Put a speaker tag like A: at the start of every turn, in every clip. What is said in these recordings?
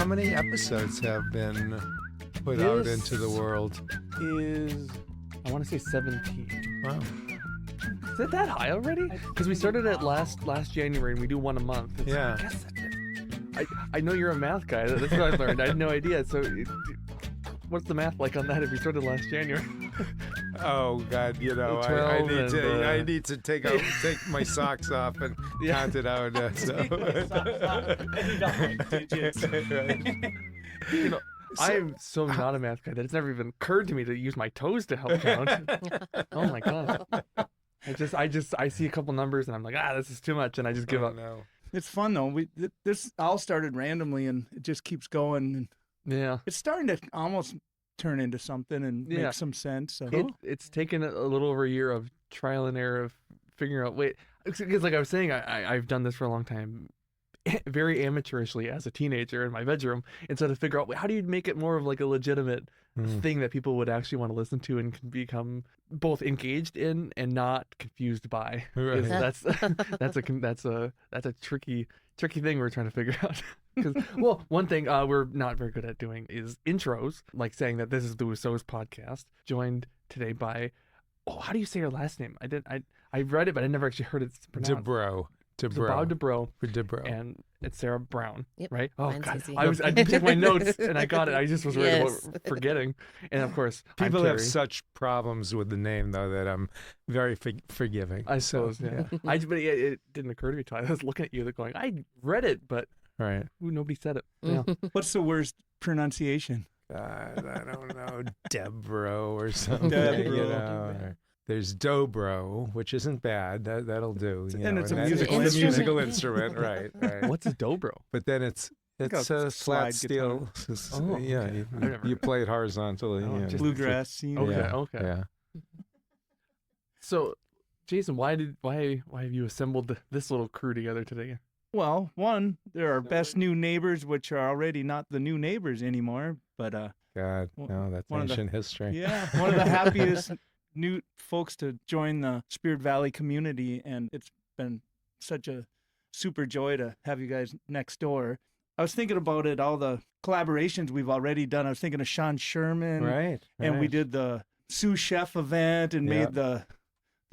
A: many episodes have been put out into the world?
B: Is, I want to say 17.
A: Wow.
B: Is it that high already? Because we started it last January and we do one a month.
A: Yeah.
B: I guess that's it. I know you're a math guy. That's what I learned. I had no idea. So what's the math like on that if we started last January?
A: Oh God, I need to take my socks off and count it out.
B: I'm so not a math guy that it's never even occurred to me to use my toes to help count. Oh my God. I see a couple numbers and I'm like, this is too much, and I just give up.
A: No.
C: It's fun though. This all started randomly and it just keeps going. And
B: yeah.
C: It's starting to almost turn into something and make some sense. So
B: it's taken a little over a year of trial and error of figuring out. Because like I was saying, I've done this for a long time, very amateurishly as a teenager in my bedroom, and so to figure out how do you make it more of like a legitimate thing that people would actually want to listen to and can become both engaged in and not confused by.
A: Right.
B: That's a tricky thing we're trying to figure out. Because one thing we're not very good at doing is intros, like saying that this is the Wussow's podcast, joined today by, how do you say her last name? I read it, but I never actually heard it pronounced.
A: Dobrow.
B: Dobrow. And it's Sarah Brown,
D: yep.
B: right? Oh
D: Mine's
B: God,
D: easy.
B: I did take my notes and I got it. I just was worried about forgetting. And of course,
A: people have such problems with the name though that I'm very forgiving.
B: I suppose, yeah. But it didn't occur to me until I was looking at you, going, I read it, but nobody said it. Yeah.
C: What's the worst pronunciation?
A: God, I don't know, Dobrow or something.
C: Dobrow.
A: There's Dobrow, which isn't bad. That'll do.
C: And it's a
A: musical instrument, right?
B: What's a Dobrow?
A: But then it's a flat steel. You play it horizontally.
C: Bluegrass scene.
B: Okay.
A: Yeah.
B: So, Jason, why have you assembled this little crew together today?
C: Well, one, they're our best new neighbors, which are already not the new neighbors anymore. But
A: God, no, that's ancient history.
C: Yeah, one of the happiest new folks to join the Spirit Valley community, and it's been such a super joy to have you guys next door. I was thinking about it, all the collaborations we've already done. I was thinking of Sean Sherman,
A: right.
C: And we did the sous chef event and made the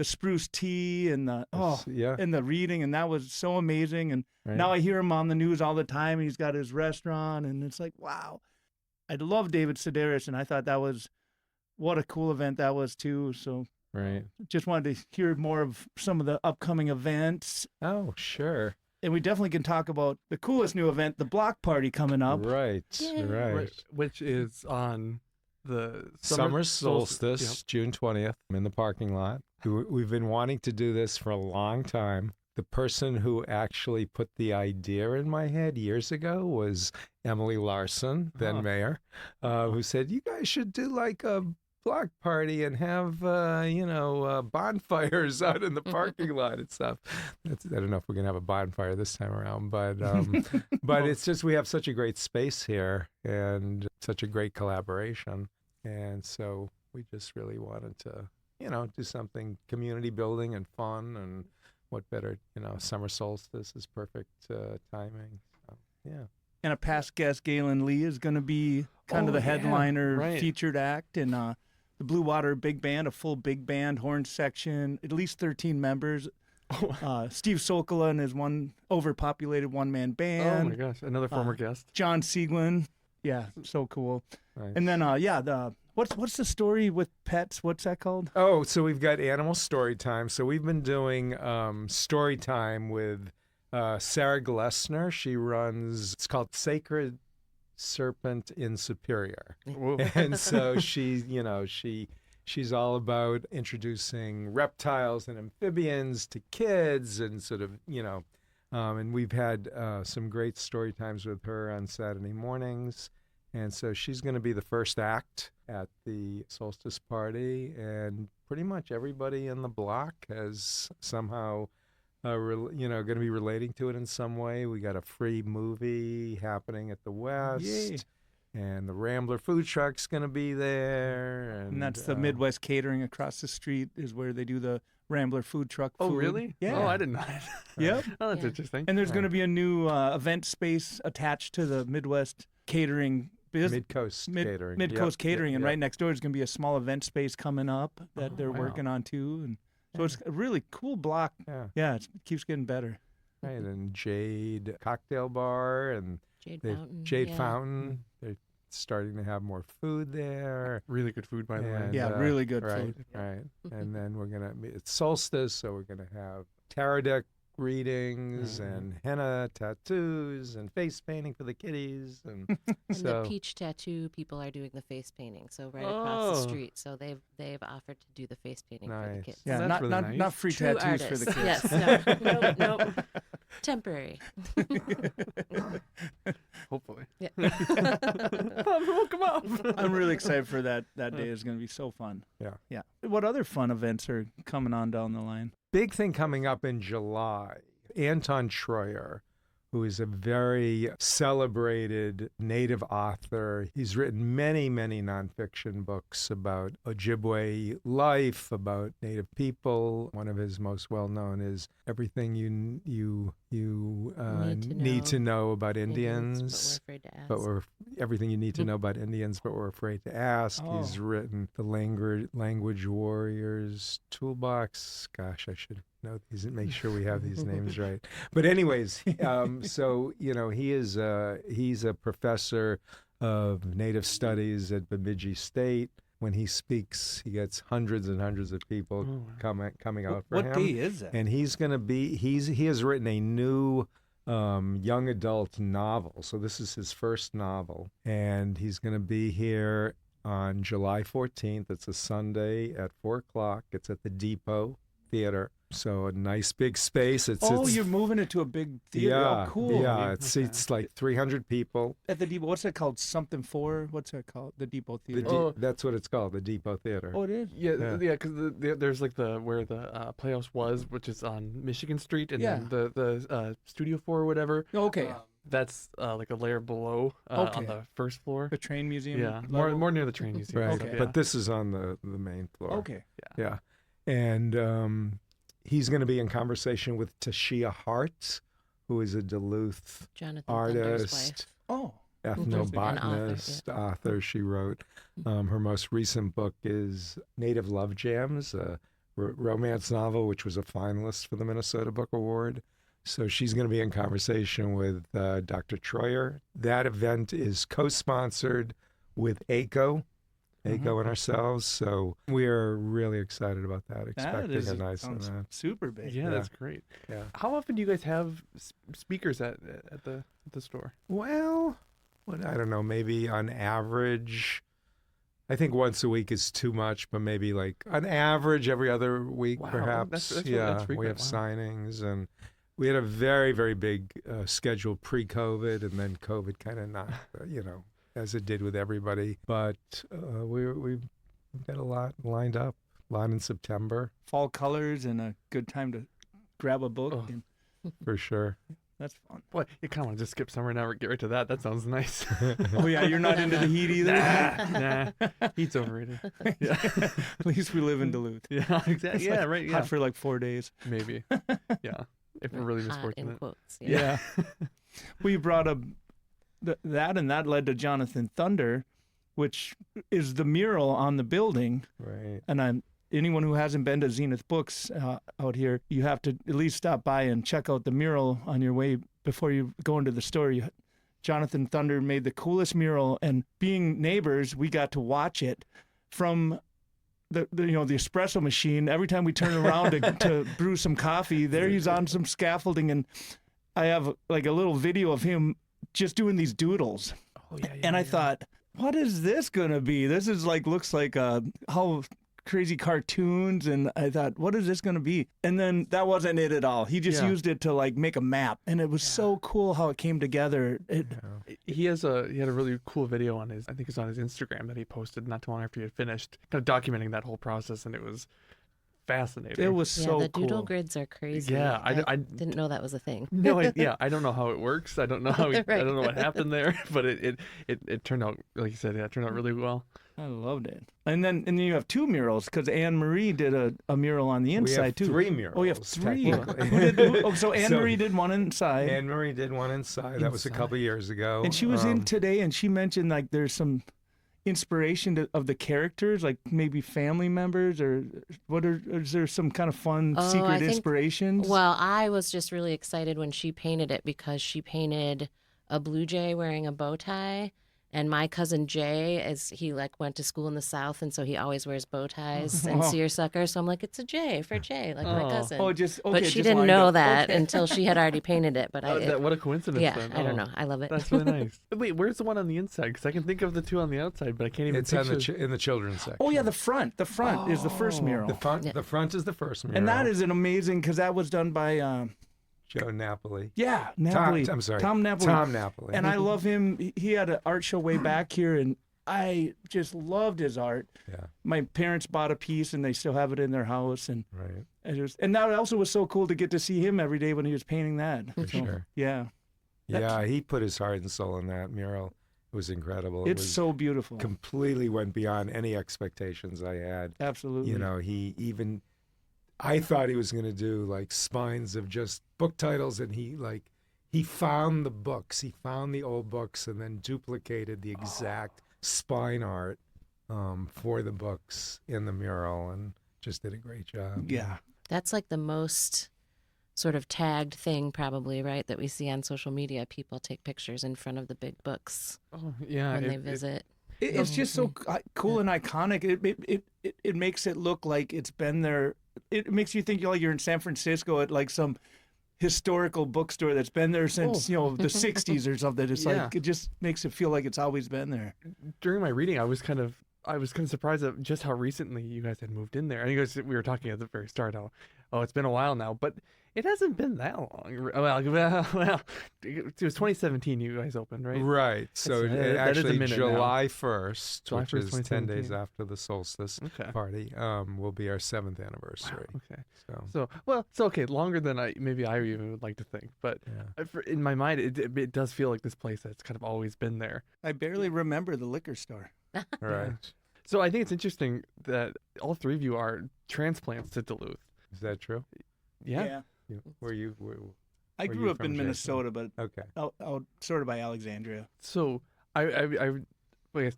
C: spruce tea and and the reading, and that was so amazing. And now I hear him on the news all the time. He's got his restaurant, and it's like, wow. I love David Sedaris, and I thought what a cool event that was too. So just wanted to hear more of some of the upcoming events.
A: Oh, sure.
C: And we definitely can talk about the coolest new event, the block party coming up.
A: Right.
B: Which is on the
A: summer solstice, June 20th, in the parking lot. We've been wanting to do this for a long time. The person who actually put the idea in my head years ago was Emily Larson, then mayor, who said, you guys should do like a block party and have, bonfires out in the parking lot and stuff. I don't know if we're going to have a bonfire this time around, but it's just we have such a great space here and such a great collaboration. And so we just really wanted to, do something community building and fun, and what better, summer solstice is perfect timing. So, yeah.
C: And a past guest, Gaelynn Lea, is going to be kind of the headliner featured act. And the Blue Water Big Band, a full big band, horn section, at least 13 members. Steve Sokola and his overpopulated one-man band.
B: Oh, my gosh. Another former guest.
C: John Sieglin. Yeah, so cool. Nice. And then, what's the story with pets? What's that called?
A: Oh, so we've got animal story time. So we've been doing story time with Sarah Glessner. She runs, it's called Sacred Serpent in Superior. And so she's all about introducing reptiles and amphibians to kids and sort of, and we've had some great story times with her on Saturday mornings. And so she's going to be the first act at the solstice party, and pretty much everybody in the block has somehow, going to be relating to it in some way. We got a free movie happening at the West.
C: Yay.
A: And the Rambler food truck's going to be there.
C: And that's the Midwest Catering across the street is where they do the Rambler food truck food.
B: Oh, really?
C: Yeah.
B: Oh, I didn't know that.
C: Yep.
B: Oh, that's interesting.
C: And there's going to be a new event space attached to the Midwest Catering
A: Mid-Coast Catering.
C: Mid-Coast Catering. And right next door is going to be a small event space coming up that they're
B: wow.
C: working on too. And so it's a really cool block. Yeah, it keeps getting better.
A: Right, and Jade Cocktail Bar and Jade Fountain. They're starting to have more food there.
B: Really good food, by the way.
C: Yeah, really good food.
A: Right. And then it's solstice, so we're going to have tarot deck readings and henna tattoos and face painting for the kiddies. And
D: the peach tattoo people are doing the face painting, so right across the street. So they've offered to do the face painting for the kids.
C: Yeah,
B: that's really nice.
C: Not free
D: True
C: tattoos
D: artists.
C: for the kids.
D: Yes, nope. Temporary.
B: Hopefully.
D: Yeah.
B: Come on.
C: I'm really excited for that. That day is going to be so fun. Yeah. What other fun events are coming on down the line?
A: Big thing coming up in July. Anton Troyer, who is a very celebrated Native author. He's written many, many nonfiction books about Ojibwe life, about Native people. One of his most well-known is Everything You Need to Know About Indians.
D: But we're afraid to ask.
A: Everything you need to know about Indians, but we're afraid to ask.
C: Oh.
A: He's written The Language Warriors Toolbox. Gosh, I should know these and make sure we have these names right. But anyways, so he's a professor of Native Studies at Bemidji State. When he speaks, he gets hundreds and hundreds of people coming out for him.
C: What day is that?
A: And he has written a new young adult novel. So this is his first novel, and he's going to be here on July 14th. It's a Sunday at 4:00. It's at the Depot Theater. So a nice big space.
C: You're moving it to a big theater.
A: Yeah,
C: oh, cool.
A: Yeah, it seats like 300 people.
C: At the Depot, what's that called? Something for? What's that called? The Depot Theater.
A: That's what it's called, the Depot Theater.
C: Oh, it is?
B: Yeah, because there's like where the Playhouse was, which is on Michigan Street, and then the Studio 4 or whatever.
C: Oh, okay.
B: That's like a layer below on the first floor.
C: The train museum?
B: Yeah, more near the train museum.
A: Right,
B: Okay.
A: But this is on the main floor.
C: Okay.
A: Yeah. And he's going to be in conversation with Tashia Hart, who is a Duluth artist, ethnobotanist, author. She wrote her most recent book is Native Love Jams, a romance novel, which was a finalist for the Minnesota Book Award. So she's going to be in conversation with Dr. Troyer. That event is co-sponsored with ACO and ourselves. So we are really excited about that. Expecting a nice event.
C: Super big.
B: Yeah, that's great.
A: Yeah.
B: How often do you guys have speakers at the store?
A: Well, I don't know. Maybe on average, I think once a week is too much, but maybe like on average every other week, perhaps.
B: That's
A: we have
B: frequent.
A: signings, and we had a very, very big schedule pre-COVID, and then COVID kind of knocked, as it did with everybody. But we've got a lot lined up, a lot in September.
C: Fall colors and a good time to grab a book.
A: For sure.
C: That's fun.
B: Boy, you kind of want to just skip summer now or get right to that. That sounds nice.
C: Oh, yeah, you're not into the heat either?
B: Nah. Heat's overrated. Yeah.
C: At least we live in Duluth.
B: Yeah, exactly. Yeah, right. Yeah.
C: Hot for like 4 days.
B: Maybe. Yeah. If we're really misfortunate.
D: In quotes.
C: Yeah. We brought up that, and that led to Jonathan Thunder, which is the mural on the building.
A: Right.
C: And anyone who hasn't been to Zenith Books out here, you have to at least stop by and check out the mural on your way before you go into the store. Jonathan Thunder made the coolest mural, and being neighbors, we got to watch it from the espresso machine. Every time we turn around to brew some coffee, there he's on some scaffolding, and I have like a little video of him just doing these doodles.
B: Oh yeah.
C: And I thought, what is this gonna be? This is looks like how crazy cartoons, and I thought, what is this going to be? And then that wasn't it at all. He just used it to like make a map, and it was so cool how it came together.
B: He had a really cool video on I think it's on his Instagram that he posted not too long after he had finished, kind of documenting that whole process, and it was fascinating.
C: It was so
D: the doodle
C: cool.
D: grids are crazy.
B: Yeah,
D: I didn't know that was a thing.
B: No, I don't know how it works. I don't know how
D: Right.
B: I don't know what happened there, but it turned out, like you said, it turned out really well.
C: I loved it. And then you have 2 murals because Anne Marie did a mural on the inside
A: we have
C: too.
A: 3 murals.
C: Oh, you have 3.
A: technically.
C: So Anne Marie did one inside.
A: Anne Marie did one inside. That was a couple years ago.
C: And she was in today, and she mentioned like there's some inspiration of the characters, like maybe family members, or is there some kind of fun secret inspirations?
D: Well, I was just really excited when she painted it because she painted a blue jay wearing a bow tie. And my cousin Jay, he went to school in the South, and so he always wears bow ties and seersucker. So I'm like, it's a Jay for Jay, like my cousin.
C: Oh, just okay.
D: But she didn't know that until she had already painted it. But
B: what a coincidence!
D: Yeah,
B: then.
D: I don't know. I love it.
B: That's really nice. Wait, where's the one on the inside? Because I can think of the 2 on the outside, but I can't even.
A: It's in the children's section.
C: Oh yeah, the front. The front is the first mural.
A: The front is the first mural.
C: And that is an amazing because that was done by.
A: Joe Napoli.
C: Yeah, Napoli.
A: I'm sorry.
C: Tom Napoli.
A: Tom Napoli.
C: And I love him. He had an art show way back here, and I just loved his art.
A: Yeah.
C: My parents bought a piece, and they still have it in their house. And
A: right.
C: And that also was so cool to get to see him every day when he was painting that.
A: For sure.
C: Yeah.
A: Yeah, he put his heart and soul in that mural. It was incredible.
C: It's so beautiful.
A: Completely went beyond any expectations I had.
C: Absolutely.
A: You know, I thought he was going to do like spines of just book titles, and he found the books. He found the old books and then duplicated the exact spine art for the books in the mural, and just did a great job.
C: Yeah.
D: That's like the most sort of tagged thing probably, right, that we see on social media. People take pictures in front of the big books when they visit.
C: It's just so cool and iconic. It makes it look like it's been there. It makes you think you're in San Francisco at like some historical bookstore that's been there since the 60s or something. It's like it just makes it feel like it's always been there.
B: During my reading, I was kind of surprised at just how recently you guys had moved in there. And we were talking at the very start how it's been a while now, but it hasn't been that long. Well, it was 2017 you guys opened, right?
A: Right. So actually July 1st,
B: July
A: which
B: 1st,
A: is 10 days
B: 2017.
A: after the solstice party, will be our 7th anniversary.
B: Wow, okay.
A: So
B: it's okay, longer than I even would like to think. But in my mind, it does feel like this place that's kind of always been there.
C: I barely remember the liquor store.
A: right.
B: Yeah. So I think it's interesting that all 3 of you are transplants to Duluth.
A: Is that true?
B: Yeah.
C: I grew up in Minnesota, but out sort of by Alexandria.
B: So I guess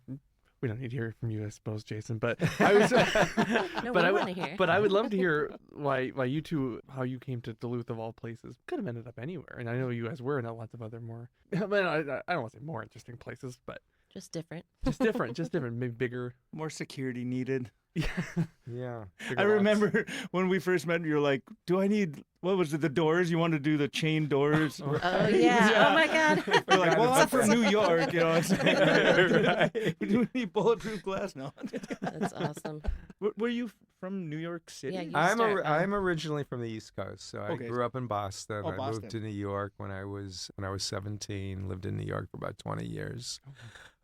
B: we don't need to hear from you, I suppose, Jason. But I was, but I would love to hear why you two, how you came to Duluth of all places. Could have ended up anywhere, and I know you guys were in lots of other more. I don't want to say more interesting places, but
D: just different,
B: maybe bigger,
C: more security needed.
A: Yeah.
C: I remember when we first met, you're like, do I need, what was it, the doors? You want to do the chain doors?
D: Oh, yeah. Oh, my God.
C: We're like, well, I'm from New York, you know what I'm saying? Do we need bulletproof glass? No.
D: That's awesome.
C: Were you from New York City?
D: Yeah,
A: I'm originally from the East Coast, so I grew up in Boston.
C: Oh,
A: I moved to New York when I was 17. Lived in New York for about 20 years,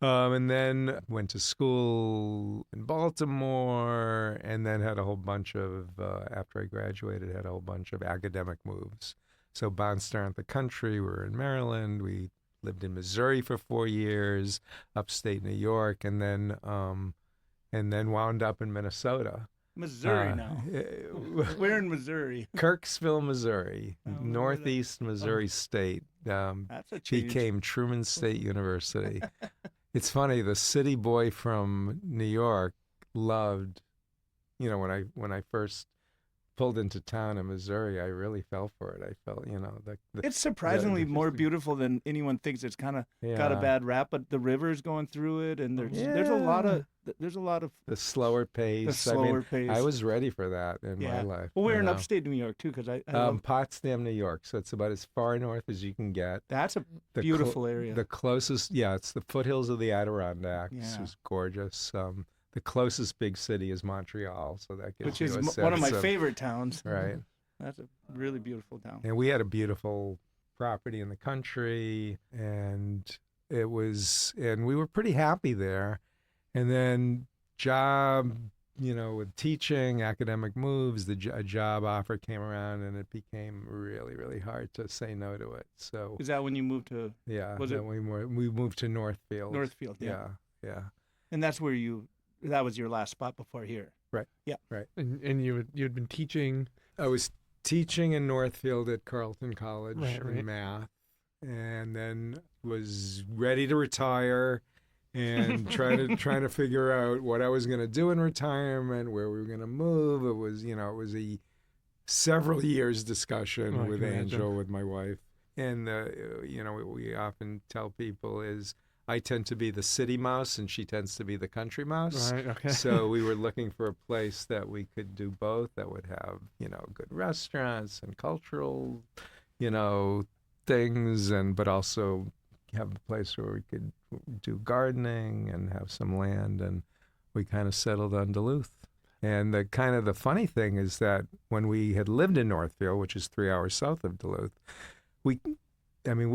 A: and then went to school in Baltimore, and then had a whole bunch of after I graduated, had a whole bunch of academic moves. So bounced around the country. We were in Maryland. We lived in Missouri for 4 years, upstate New York, and then wound up in Minnesota.
C: Missouri now. We're in Missouri.
A: Kirksville, Missouri, northeast Missouri State.
C: That's a change.
A: Became Truman State University. It's funny, the city boy from New York loved, when I first pulled into town in Missouri, I really fell for it. I felt,
C: it's surprisingly more beautiful than anyone thinks. It's kind of got a bad rap, but the river's going through it, and there's a lot of
A: the slower pace.
C: Pace.
A: I was ready for that in my life.
C: Well, we're in upstate New York too, because I love
A: Potsdam, New York. So it's about as far north as you can get.
C: That's a beautiful area.
A: The closest, it's the foothills of the Adirondacks.
C: Yeah.
A: It was gorgeous. The closest big city is Montreal, so that gives
C: which
A: you
C: is
A: a sense
C: one of my favorite towns.
A: Right.
C: That's a really beautiful town.
A: And we had a beautiful property in the country, and we were pretty happy there. And then job with teaching, academic moves, a job offer came around, and it became really, really hard to say no to it. So
C: is that when you moved to?
A: Yeah, we moved to Northfield.
C: Northfield, yeah.
A: Yeah.
C: And that's where that was your last spot before here.
A: Right.
C: Yeah.
A: Right.
B: And you had been teaching.
A: I was teaching in Northfield at Carleton College
B: right.
A: in math, and then was ready to retire and trying to figure out what I was going to do in retirement, where we were going to move. It was a several years discussion with Angel, with my wife. And, what we often tell people is I tend to be the city mouse and she tends to be the country mouse.
B: Right, okay.
A: So we were looking for a place that we could do both, that would have, good restaurants and cultural, things, but also have a place where we could do gardening and have some land. And we kind of settled on Duluth. And the funny thing is that when we had lived in Northfield, which is 3 hours south of Duluth, we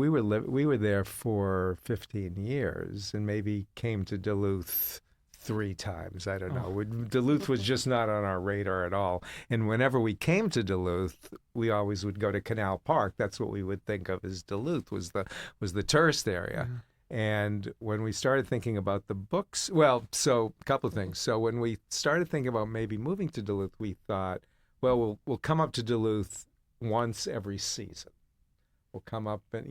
A: were there for 15 years and maybe came to Duluth 3 times. I don't know. Duluth was just not on our radar at all. And whenever we came to Duluth, we always would go to Canal Park. That's what we would think of as Duluth, was the tourist area. Mm-hmm. And when we started thinking about the books, so a couple of things. So when we started thinking about maybe moving to Duluth, we thought, we'll come up to Duluth once every season. We'll come up and,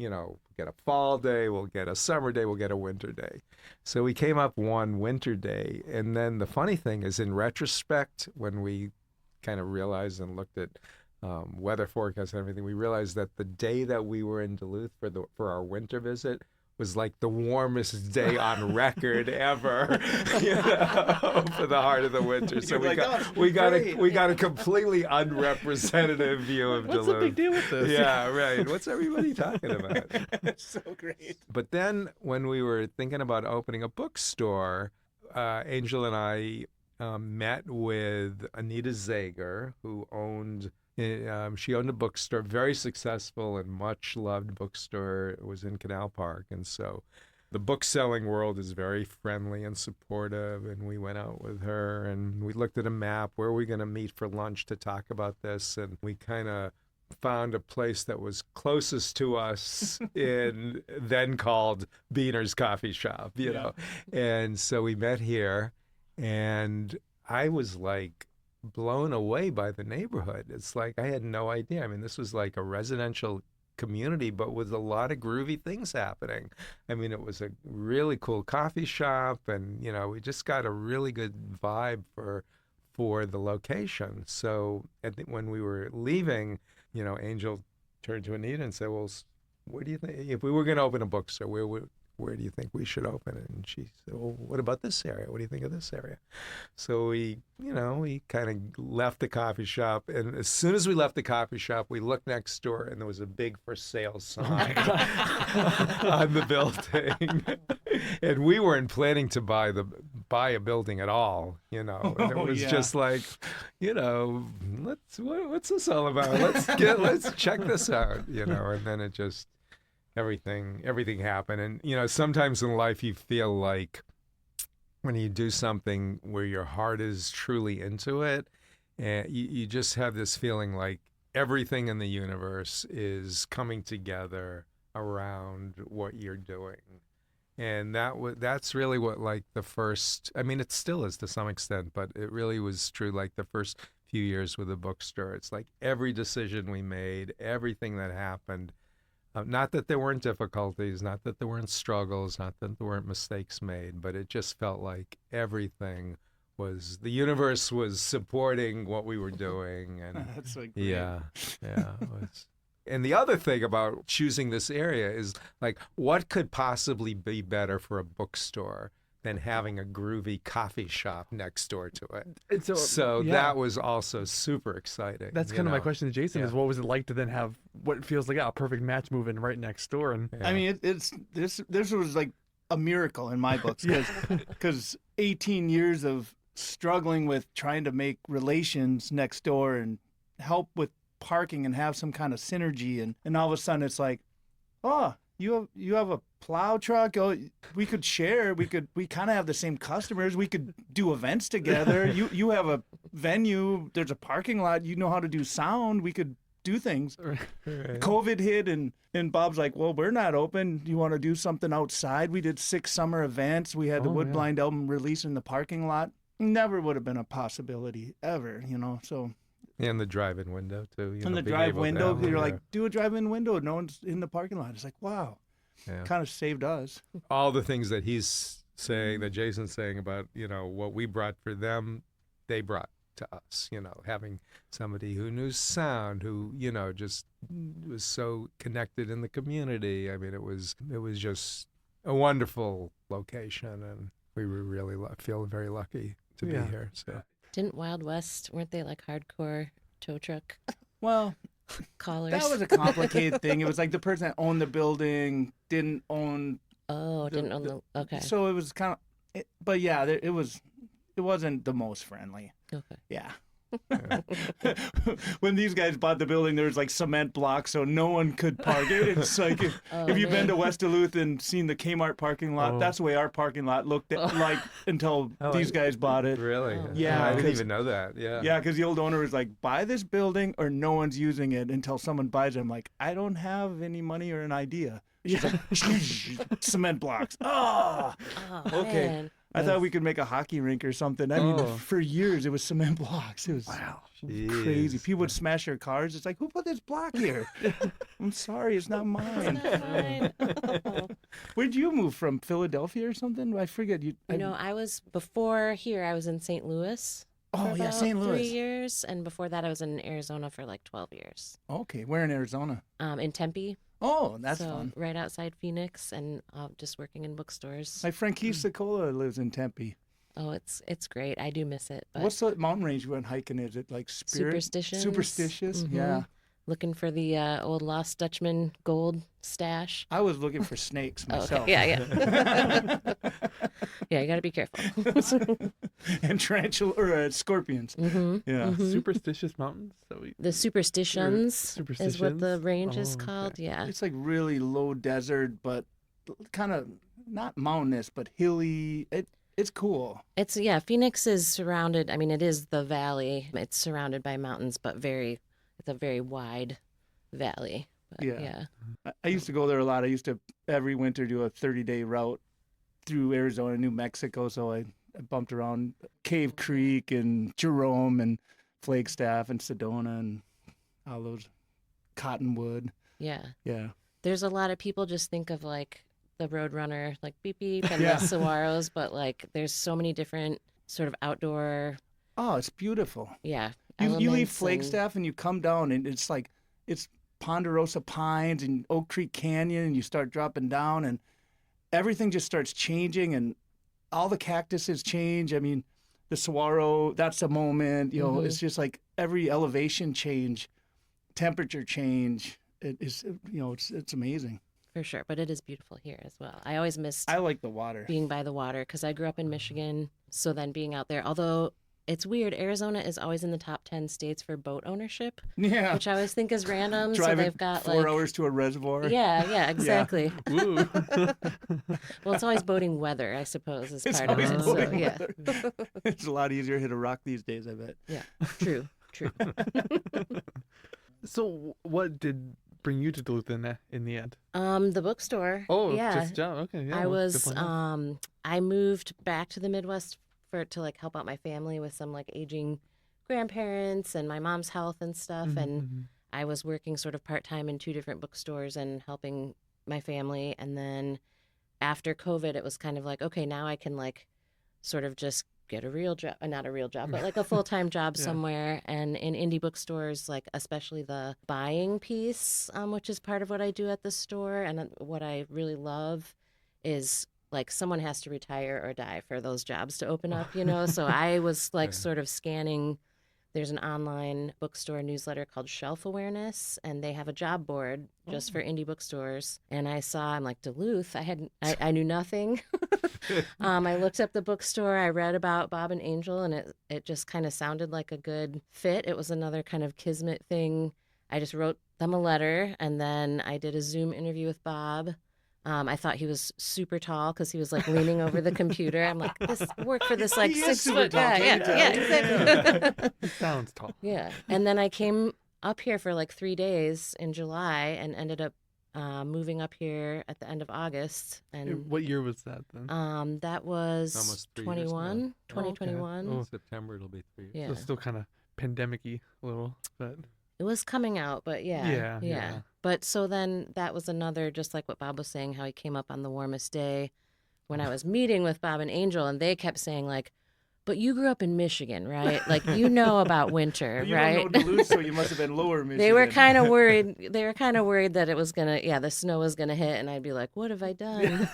A: get a fall day, we'll get a summer day, we'll get a winter day. So we came up one winter day. And then the funny thing is, in retrospect, when we kind of realized and looked at weather forecasts and everything, we realized that the day that we were in Duluth for our winter visit was like the warmest day on record ever, for the heart of the winter. So we got a completely unrepresentative view of Duluth.
B: What's the big deal with this?
A: Yeah, right. What's everybody talking about?
C: It's so great.
A: But then when we were thinking about opening a bookstore, Angel and I met with Anita Zager, who owned. She owned a bookstore, very successful and much loved bookstore. It was in Canal Park. And so the book selling world is very friendly and supportive. And we went out with her and we looked at a map. Where are we going to meet for lunch to talk about this? And we kind of found a place that was closest to us in then called Beaner's Coffee Shop, know. And so we met here, and I was like blown away by the neighborhood. It's like I had no idea. I mean, this was like a residential community, but with a lot of groovy things happening. I mean, it was a really cool coffee shop, and we just got a really good vibe for the location. So I think when we were leaving, Angel turned to Anita and said, "Well, where do you think, if we were going to open a bookstore, where do you think we should open it?" And she said, "Well, what about this area? What do you think of this area?" So we kind of left the coffee shop. And as soon as we left the coffee shop, we looked next door, and there was a big for sale sign on the building. And we weren't planning to buy a building at all, And it was just like, what's this all about? Let's check this out, And then it just, everything happened. And sometimes in life you feel like when you do something where your heart is truly into it, and you just have this feeling like everything in the universe is coming together around what you're doing. And that's really what, like, the first, I mean, it still is to some extent, but it really was true, like, the first few years with the bookstore. It's like every decision we made, everything that happened, not that there weren't difficulties, not that there weren't struggles, not that there weren't mistakes made, but it just felt like everything was, the universe was supporting what we were doing. And
C: that's like great.
A: Yeah. It was. And the other thing about choosing this area is, like, what could possibly be better for a bookstore than having a groovy coffee shop next door to it?
B: And so
A: that was also super exciting.
B: That's kind of my question to Jason is, what was it like to then have what feels like a perfect match moving right next door? And
C: I mean, this was like a miracle in my books, because 18 years of struggling with trying to make relations next door and help with parking and have some kind of synergy, and all of a sudden it's like, oh, you have a plow truck. Oh, we could share. We kind of have the same customers. We could do events together. You have a venue. There's a parking lot. You know how to do sound. We could do things.
A: Right.
C: COVID hit and Bob's like, well, we're not open. Do you want to do something outside? We did 6 summer events. We had the Woodblind album released in the parking lot. Never would have been a possibility ever, so.
A: And the drive-in window too.
C: And the drive window, you're like, do a drive-in window. No one's in the parking lot. It's like, wow, kind of saved us.
A: All the things that he's saying, that Jason's saying about, what we brought for them, they brought to us. Having somebody who knew sound, who just was so connected in the community. I mean, it was just a wonderful location, and we were really feel very lucky to be here. So.
D: Didn't Wild West, weren't they like hardcore tow truck
C: well
D: callers?
C: That was a complicated thing. It was like the person that owned the building didn't own.
D: Okay.
C: So it was kind of, but yeah, it wasn't the most friendly.
D: Okay.
C: Yeah. When these guys bought the building, there was like cement blocks, so no one could park it. It's like if you've been to West Duluth and seen the Kmart parking lot, that's the way our parking lot looked like until these guys bought it.
A: Really?
C: Yeah.
A: I didn't even know that. Yeah.
C: Yeah, because the old owner was like, buy this building or no one's using it until someone buys it. I'm like, I don't have any money or an idea. She's like, cement blocks. Okay.
D: Man.
C: I thought we could make a hockey rink or something. I mean, for years it was cement blocks. It was crazy. People would smash their cars. It's like, who put this block here? I'm sorry, it's not mine.
D: It's not mine.
C: Where'd you move from? Philadelphia or something? I forget.
D: I was before here. I was in St. Louis.
C: Oh yeah, St. Louis.
D: 3 years, and before that, I was in Arizona for like 12 years.
C: Okay, where in Arizona?
D: In Tempe.
C: Oh, that's fun.
D: Right outside Phoenix, and just working in bookstores.
C: My friend Keith Sokola lives in Tempe.
D: Oh, it's great. I do miss it. But
C: what's the mountain range you went hiking? Is it like
D: Superstitions?
C: Superstitious?
D: Mm-hmm.
C: Yeah.
D: Looking for the old Lost Dutchman gold stash.
C: I was looking for snakes myself.
D: Okay. Yeah. Yeah, you got to be careful.
C: And tarantula or scorpions.
D: Mm-hmm.
C: Yeah.
B: Mm-hmm. Superstitious mountains.
D: The Superstitions is what the range is called.
B: Okay.
D: Yeah.
C: It's like really low desert, but kind of not mountainous, but hilly. It's cool.
D: Phoenix is surrounded. I mean, it is the valley. It's surrounded by mountains, but it's a very wide valley. But, yeah.
C: I used to go there a lot. I used to every winter do a 30-day route through Arizona, New Mexico. So I bumped around Cave Creek and Jerome and Flagstaff and Sedona and all those Cottonwood.
D: Yeah.
C: Yeah.
D: There's a lot of people just think of like the Roadrunner, like beep beep, and the saguaros, but like there's so many different sort of outdoor.
C: Oh, it's beautiful.
D: Yeah.
C: You leave Flagstaff and you come down and it's like it's Ponderosa Pines and Oak Creek Canyon, and you start dropping down and everything just starts changing and all the cactuses change. I mean, the saguaro, that's a moment, it's just like every elevation change, temperature change. It is, it's amazing.
D: For sure, but it is beautiful here as well. I always missed
C: I like the water.
D: Being by the water because I grew up in Michigan, so then being out there, although it's weird, Arizona is always in the top 10 states for boat ownership.
C: Yeah.
D: Which I always think is random.
C: Driving
D: so they've got
C: 4 hours to a reservoir.
D: Yeah, exactly.
B: Yeah.
D: Well, it's always boating weather, I suppose, is part of it.
C: Boating
D: So,
C: weather. It's a lot easier to hit a rock these days, I bet.
D: Yeah, true.
B: So what did bring you to Duluth in the end?
D: The bookstore.
B: Oh,
D: yeah.
B: just job. Okay, yeah.
D: I moved back to the Midwest to like help out my family with some like aging grandparents and my mom's health and stuff. And I was working sort of part-time in 2 different bookstores and helping my family. And then after COVID, it was kind of like, okay, now I can like sort of just get a real job, not a real job, but like a full-time job somewhere. And in indie bookstores, like especially the buying piece, which is part of what I do at the store. And what I really love is like someone has to retire or die for those jobs to open up, So I was like sort of scanning. There's an online bookstore newsletter called Shelf Awareness, and they have a job board just for indie bookstores. And I'm like, Duluth? I knew nothing. I looked up the bookstore. I read about Bob and Angel, and it just kind of sounded like a good fit. It was another kind of kismet thing. I just wrote them a letter, and then I did a Zoom interview with Bob. I thought he was super tall because he was like leaning over the computer. I'm like, this work for this like 6 foot guy. Yeah, exactly.
B: He sounds tall.
D: Yeah. And then I came up here for like 3 days in July and ended up moving up here at the end of August. And
B: What year was that then?
D: that was
A: Almost 3 years
D: 21,
A: now.
D: 2021.
B: Oh.
A: September it'll be 3 years.
D: Yeah.
B: So still kind of pandemic-y a little, but
D: It was coming out, but yeah.
B: Yeah.
D: But so then that was another, just like what Bob was saying, how he came up on the warmest day when I was meeting with Bob and Angel, and they kept saying like, but you grew up in Michigan, right? Like, you know about winter,
C: You
D: right?
C: don't know Duluth, so you must have been lower Michigan.
D: They were kind of worried. They were kind of worried that it was the snow was gonna hit, and I'd be like, "What have I done?"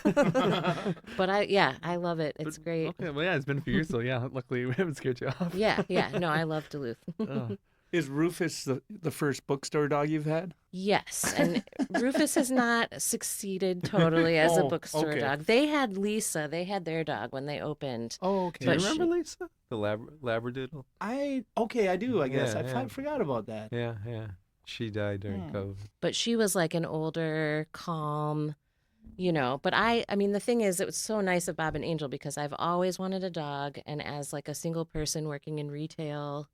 D: But I love it. It's great.
B: Okay, well, yeah, it's been a few years, so yeah, luckily we haven't scared you off.
D: Yeah. No, I love Duluth.
B: Oh.
C: Is Rufus the first bookstore dog you've had?
D: Yes, and Rufus has not succided totally as a
C: Oh,
D: bookstore
C: okay.
D: dog. They had Lisa. They had their dog when they opened.
C: Oh, okay.
A: Do you
D: But
A: remember Lisa? The Labradoodle?
C: I do, I guess.
A: Yeah,
C: I forgot about that.
A: Yeah. She died during COVID.
D: But she was like an older, calm, but I mean, the thing is, it was so nice of Bob and Angel because I've always wanted a dog. And as like a single person working in retail,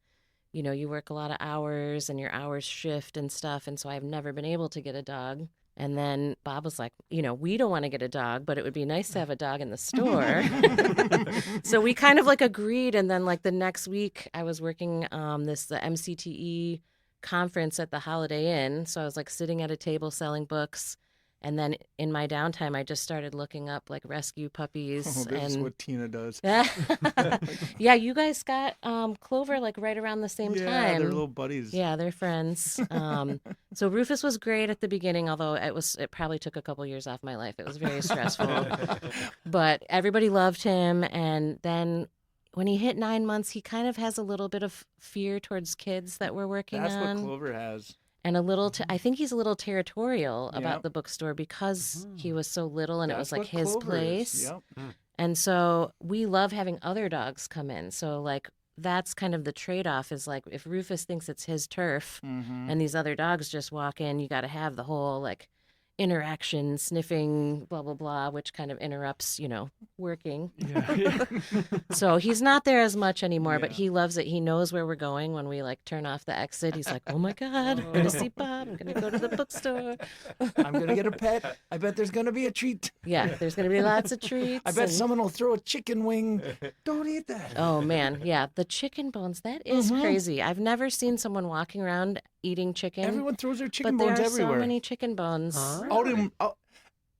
D: you work a lot of hours and your hours shift and stuff. And so I've never been able to get a dog. And then Bob was like, we don't want to get a dog, but it would be nice to have a dog in the store. So we kind of like agreed. And then like the next week I was working the MCTE conference at the Holiday Inn. So I was like sitting at a table selling books. And then in my downtime, I just started looking up like rescue puppies.
C: Oh, this is what Tina does.
D: Yeah, you guys got Clover like right around the same time.
C: Yeah, they're little buddies.
D: Yeah, they're friends. So Rufus was great at the beginning, although it probably took a couple years off my life. It was very stressful. But everybody loved him. And then when he hit 9 months, he kind of has a little bit of fear towards kids that we're working
C: That's
D: on.
C: what Clover has.
D: And I think he's a little territorial about
C: Yep.
D: the bookstore because he was so little and it was like
C: what
D: his
C: Clover is.
D: place.
C: Yep.
D: And so we love having other dogs come in. So like that's kind of the trade-off is like if Rufus thinks it's his turf and these other dogs just walk in, you got to have the whole like interaction, sniffing, blah, blah, blah, which kind of interrupts, working.
B: Yeah.
D: So he's not there as much anymore, but
C: Yeah.
D: he loves it. He knows where we're going when we like turn off the exit. He's like, oh my God, I'm going to see Bob. I'm going to go to the bookstore.
C: I'm going to get a pet. I bet there's going to be a treat.
D: Yeah, there's going to be lots of treats.
C: I bet
D: and-
C: someone will throw a chicken wing. Don't eat that.
D: Oh man, yeah, the chicken bones, that is crazy. I've never seen someone walking around eating chicken.
C: Everyone throws their chicken
D: but
C: bones
D: there are
C: everywhere.
D: so many chicken bones.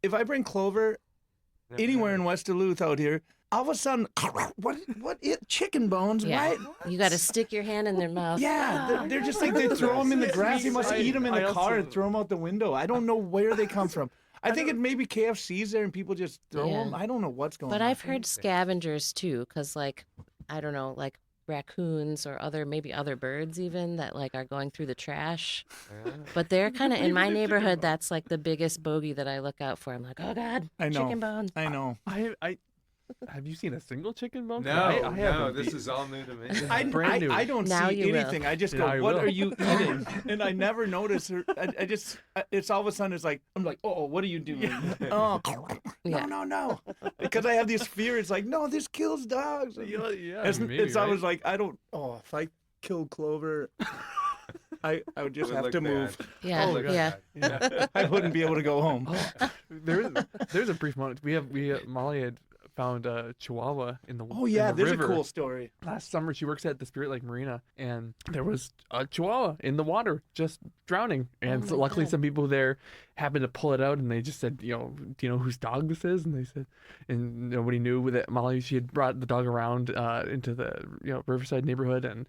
C: If I bring Clover anywhere in West Duluth out here, all of a sudden, chicken bones,
D: Yeah.
C: right?
D: You got to stick your hand in their mouth.
C: Yeah, they're just like they throw them in the grass. You must eat them in the
B: I
C: car
B: also-
C: and throw them out the window. I don't know where they come from. I think it maybe KFC's there and people just throw
D: Yeah.
C: them. I don't know what's going on.
D: But I've heard scavengers too, because like, I don't know, like raccoons or maybe other birds even that like are going through the trash. But they're kind of in my neighborhood. That's like the biggest bogey that I look out for. I'm like, oh God,
C: I know.
D: chicken bones.
C: I know.
B: I have you seen a single chicken bone?
A: No,
B: I haven't.
A: this is all new to me.
B: brand new.
C: I don't
D: Now
C: see
D: you will.
C: anything. I just
B: Yeah, I
C: go, what
B: will.
C: are you eating? And I never notice her. I just, it's all of a sudden, it's like, I'm like, oh, what are you doing? Oh,
D: Yeah.
C: no. Because I have this fear. It's like, no, this kills dogs.
B: Yeah,
C: It's
B: maybe,
C: always
B: right?
C: like, if I killed Clover, I would just
A: Would
C: have
A: look
C: to move.
A: bad.
D: Yeah,
C: Oh,
D: yeah.
B: Yeah.
C: I wouldn't be able to go home.
B: There's a brief moment. Molly had found a Chihuahua in the
C: Oh, yeah,
B: in the
C: there's
B: river.
C: a cool story.
B: Last summer, she works at the Spirit Lake Marina, and there was a Chihuahua in the water just drowning. And so
D: my
B: luckily,
D: God.
B: some people there happened to pull it out, and they just said, do you know whose dog this is? And they said, and nobody knew that Molly. She had brought the dog around into the Riverside neighborhood and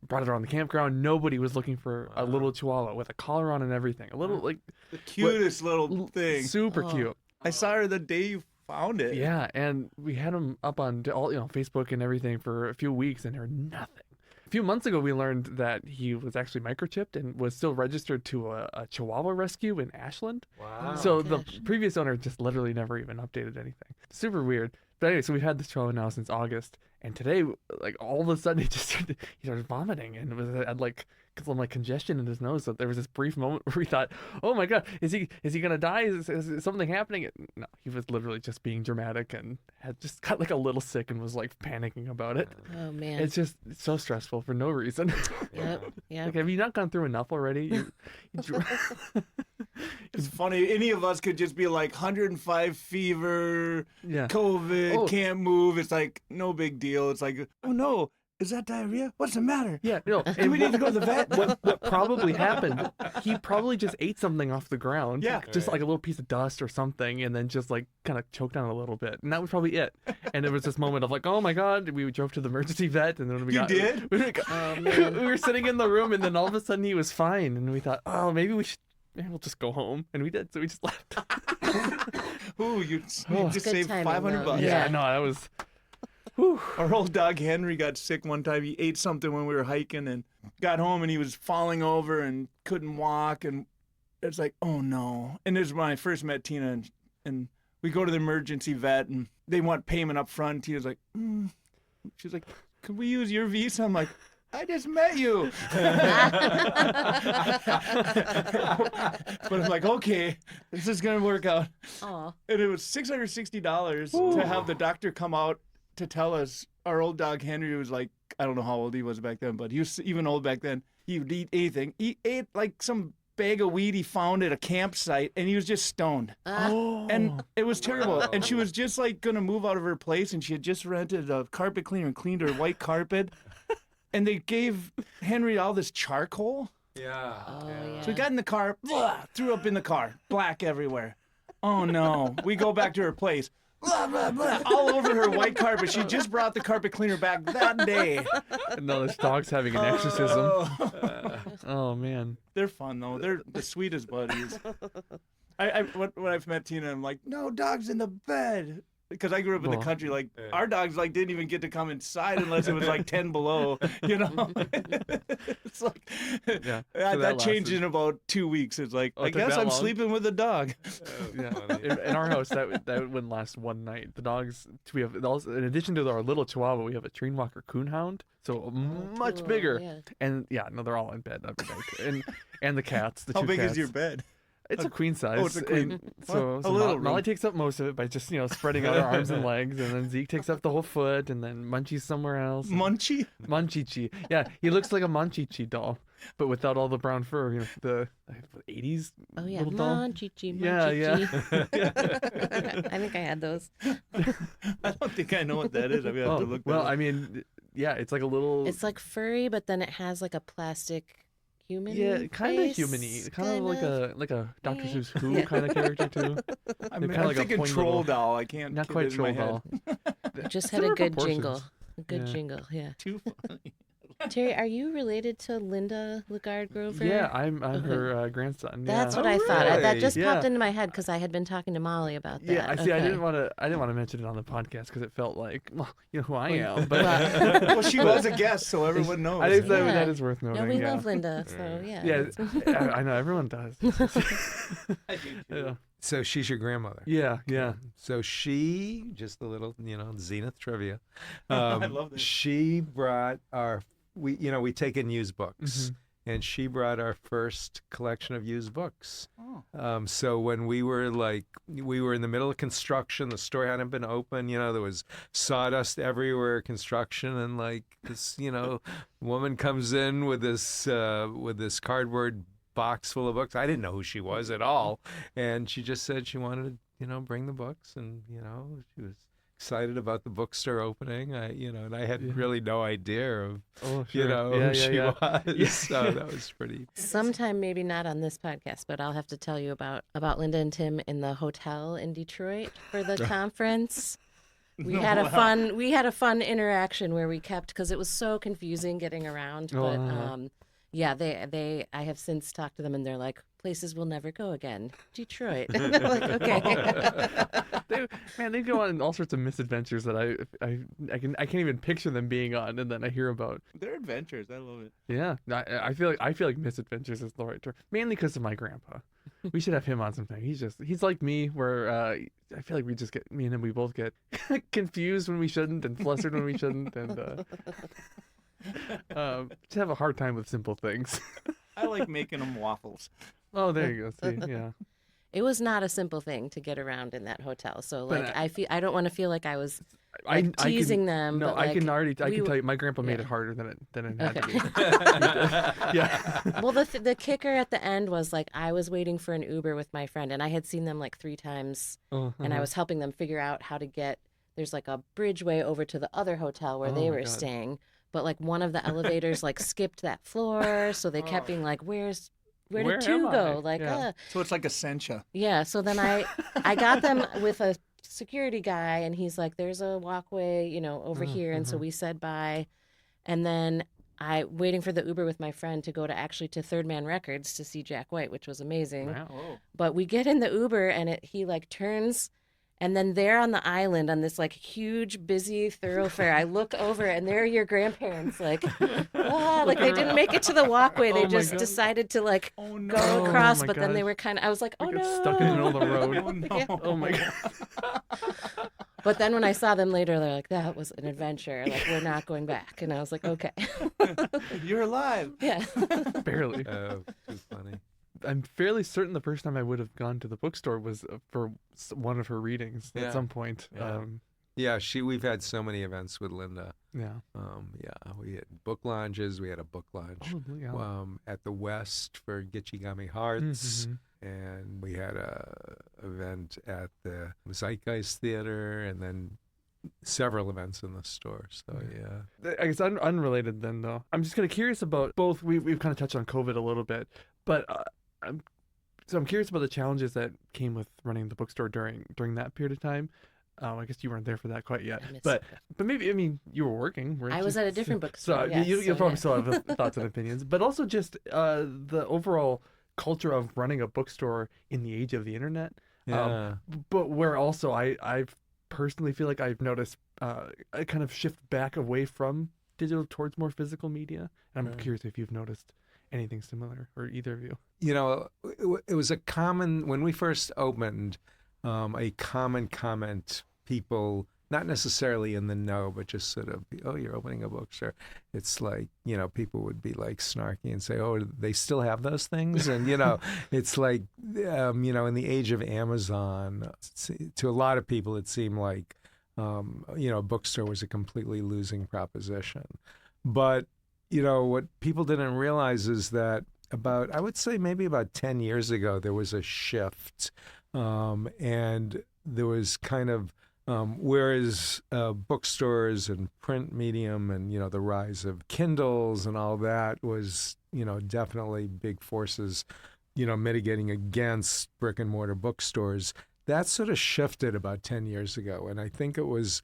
B: brought it around the campground. Nobody was looking for a little Chihuahua with a collar on and everything. A little like
C: The cutest little thing.
B: super
D: Oh.
B: cute.
C: I saw her the day you found it.
B: Yeah, and we had him up on all Facebook and everything for a few weeks, and there was nothing. A few months ago, we learned that he was actually microchipped and was still registered to a Chihuahua rescue in Ashland.
A: Wow.
B: So the
D: gosh.
B: previous owner just literally never even updated anything. Super weird. But anyway, so we've had this Chihuahua now since August, and today, like all of a sudden, he started vomiting and was had like because of like congestion in his nose. So there was this brief moment where we thought, oh my God, is he gonna die? Is something happening? No, he was literally just being dramatic and had just got like a little sick and was like panicking about it.
D: Oh man.
B: It's just so stressful for no reason.
D: Yep.
B: Like, have you not gone through enough already?
C: It's funny. Any of us could just be like 105 fever,
B: Yeah.
C: COVID, can't move. It's like no big deal. It's like, oh no, is that diarrhea? What's the matter?
B: Yeah, no.
C: Do we need to go to the vet?
B: What probably happened? He probably just ate something off the ground.
C: Yeah.
B: Just like a little piece of dust or something, and then just like kind of choked on it a little bit, and that was probably it. And it was this moment of like, oh my God, we drove to the emergency vet, and then we
C: You did?
B: we were sitting in the room, and then all of a sudden he was fine, and we thought, oh, maybe we'll just go home, and we did. So we just left.
C: Ooh, you just
D: Good
C: saved
D: timing,
C: $500.
D: though.
B: Yeah, no, that was. Whew.
C: Our old dog Henry got sick one time. He ate something when we were hiking and got home and he was falling over and couldn't walk. And it's like, oh no. And this is when I first met Tina. And we go to the emergency vet and they want payment up front. Tina's like, She's like, could we use your Visa? I'm like, I just met you. But I'm like, okay, this is going to work out.
D: Aw.
C: And it was $660 to have the doctor come out to tell us. Our old dog Henry was like, I don't know how old he was back then, but he was even old back then. He would eat anything. He ate like some bag of weed he found at a campsite, and he was just stoned. And it was terrible. And she was just like going to move out of her place, and she had just rented a carpet cleaner and cleaned her white carpet. And they gave Henry all this charcoal.
A: Yeah.
D: Oh, yeah.
C: So we got in the car, threw up in the car, black everywhere. Oh no. We go back to her place. Blah, blah, blah, all over her white carpet. She just brought the carpet cleaner back that day.
B: No, this dog's having an exorcism. Oh man.
C: They're fun though. They're the sweetest buddies. When I've met Tina, I'm like, no, dog's in the bed. Because I grew up in the country, like our dogs like didn't even get to come inside unless it was like 10 below, you know. It's like that changed in about 2 weeks. It's like I guess I'm sleeping with a dog.
B: Yeah, in our house that wouldn't last one night. The dogs we have also, in addition to our little Chihuahua, we have a Trean Walker Coonhound, so much bigger. Yeah. And they're all in bed every night, and the cats. The
C: How
B: two
C: big
B: cats.
C: is your bed?
B: It's a queen size.
C: Oh, it's a queen.
B: So Molly takes up most of it by just spreading out her arms and legs, and then Zeke takes up the whole foot, and then Munchie's somewhere else.
C: Munchie?
B: Munchie. Yeah, he looks like a Munchie doll, but without all the brown fur. The 80s.
D: Oh yeah,
B: little doll.
D: Munchie.
B: Yeah.
D: I think I had those.
C: I don't think I know what that is. I'm gonna have to look.
B: Well, I mean, yeah, it's like a little.
D: It's like furry, but then it has like a plastic. Human
B: kind of human-y, kind of like a Dr. Seuss Who kind of character too.
C: I'm thinking troll doll. I can't.
B: Not quite troll doll.
D: Just had a good jingle. A good jingle. Yeah.
C: Too funny.
D: Terry, are you related to Linda Lagarde Grover?
B: Yeah, I'm her grandson.
D: That's what I thought. That just popped into my head because I had been talking to Molly about that.
B: Yeah, I see. Okay. I didn't want to mention it on the podcast because it felt like, well, you know who I am. But
C: well, she was a guest, so everyone knows.
B: I think that is worth noting.
D: No, we love Linda, so yeah.
B: Yeah, I know everyone does.
C: I do too.
B: Yeah.
A: So she's your grandmother.
B: Yeah.
A: So she, just a little, Zenith trivia.
C: I love this.
A: She brought we take in used books, and she brought our first collection of used books.
C: Oh.
A: So when we were in the middle of construction, the store hadn't been open, there was sawdust everywhere, construction, and like this, woman comes in with this cardboard box full of books. I didn't know who she was at all, and she just said she wanted to, bring the books, and she was excited about the bookstore opening. And I had really no idea of who she was.
B: Yeah.
A: So that was pretty.
D: Sometime, maybe not on this podcast, but I'll have to tell you about Linda and Tim in the hotel in Detroit for the conference. We had a fun interaction where we kept, because it was so confusing getting around. But I have since talked to them, and they're like, places we'll never go again. Detroit. And I'm like, okay.
B: They go on all sorts of misadventures that I can't even picture them being on, and then I hear about.
C: They're adventures. I love it.
B: Yeah, I feel like misadventures is the right term, mainly because of my grandpa. We should have him on sometime. He's like me, where I feel like me and him, we both get confused when we shouldn't and flustered when we shouldn't, and Just have a hard time with simple things.
C: I like making them waffles.
B: Oh, there you go. See, yeah.
D: It was not a simple thing to get around in that hotel. So
B: But
D: like I don't want to feel like I was
B: I
D: teasing
B: can,
D: them.
B: No,
D: but like,
B: I can tell you, my grandpa made
D: yeah.
B: it harder than it had
D: Okay.
B: to be. Yeah.
D: Well, the kicker at the end was like I was waiting for an Uber with my friend, and I had seen them like 3 times, and I was helping them figure out how to get. There's like a bridgeway over to the other hotel where they were staying, but like one of the elevators like skipped that floor, so they kept being like, where did 2
B: am
D: go?
B: I?
D: Like,
B: Yeah.
C: So it's like a Sencha.
D: Yeah. So then I got them with a security guy, and he's like, there's a walkway, you know, over here. And so we said bye. And then I waiting for the Uber with my friend to go to Third Man Records to see Jack White, which was amazing.
B: Wow.
D: But we get in the Uber and he like turns, and then there on the island on this like huge busy thoroughfare, I look over and there are your grandparents like, like they didn't make it to the walkway. They just decided to like go across,
B: my
D: but then they
B: gosh.
D: were I was like, oh
B: Like
D: no,
B: it's stuck in the middle of the road.
C: Oh, no.
D: Yeah.
B: Oh my god.
D: But then when I saw them later, they're like, that was an adventure. Like, we're not going back. And I was like, okay.
C: You're alive.
D: Yeah.
B: Barely.
A: Oh, too funny.
B: I'm fairly certain the first time I would have gone to the bookstore was for one of her readings
A: Yeah.
B: at some point.
A: Yeah. Yeah, we've had so many events with Linda.
B: Yeah.
A: Yeah, we had book lounges. We had a book lounge
B: Oh, yeah.
A: at the West for Gitchigami Hearts.
B: Mhm.
A: And we had a event at the Zeitgeist Theater, and then several events in the store. So yeah.
B: I guess unrelated then though. I'm just kind of curious about both. We've kind of touched on COVID a little bit, but I'm curious about the challenges that came with running the bookstore during that period of time. I guess you weren't there for that quite yet, but maybe you were working. Weren't
D: I was
B: you?
D: at a different
B: So
D: bookstore. Yes,
B: you'll probably
D: yeah.
B: still have thoughts and opinions, but also just the overall culture of running a bookstore in the age of the internet.
A: Yeah.
B: But where also I personally feel like I've noticed a kind of shift back away from digital towards more physical media. And I'm curious if you've noticed anything similar, or either of you.
A: You know, it was a common, when we first opened, a common comment, people, not necessarily in the know, but just sort of, oh, you're opening a bookstore. It's like, you know, people would be like snarky and say, oh, they still have those things? And, you know, it's like, you know, in the age of Amazon, to a lot of people, it seemed like, you know, a bookstore was a completely losing proposition. But, you know, what people didn't realize is that I would say maybe about 10 years ago, there was a shift. And there was kind of, whereas bookstores and print medium and, you know, the rise of Kindles and all that was, you know, definitely big forces, you know, mitigating against brick and mortar bookstores, that sort of shifted about 10 years ago. And I think there was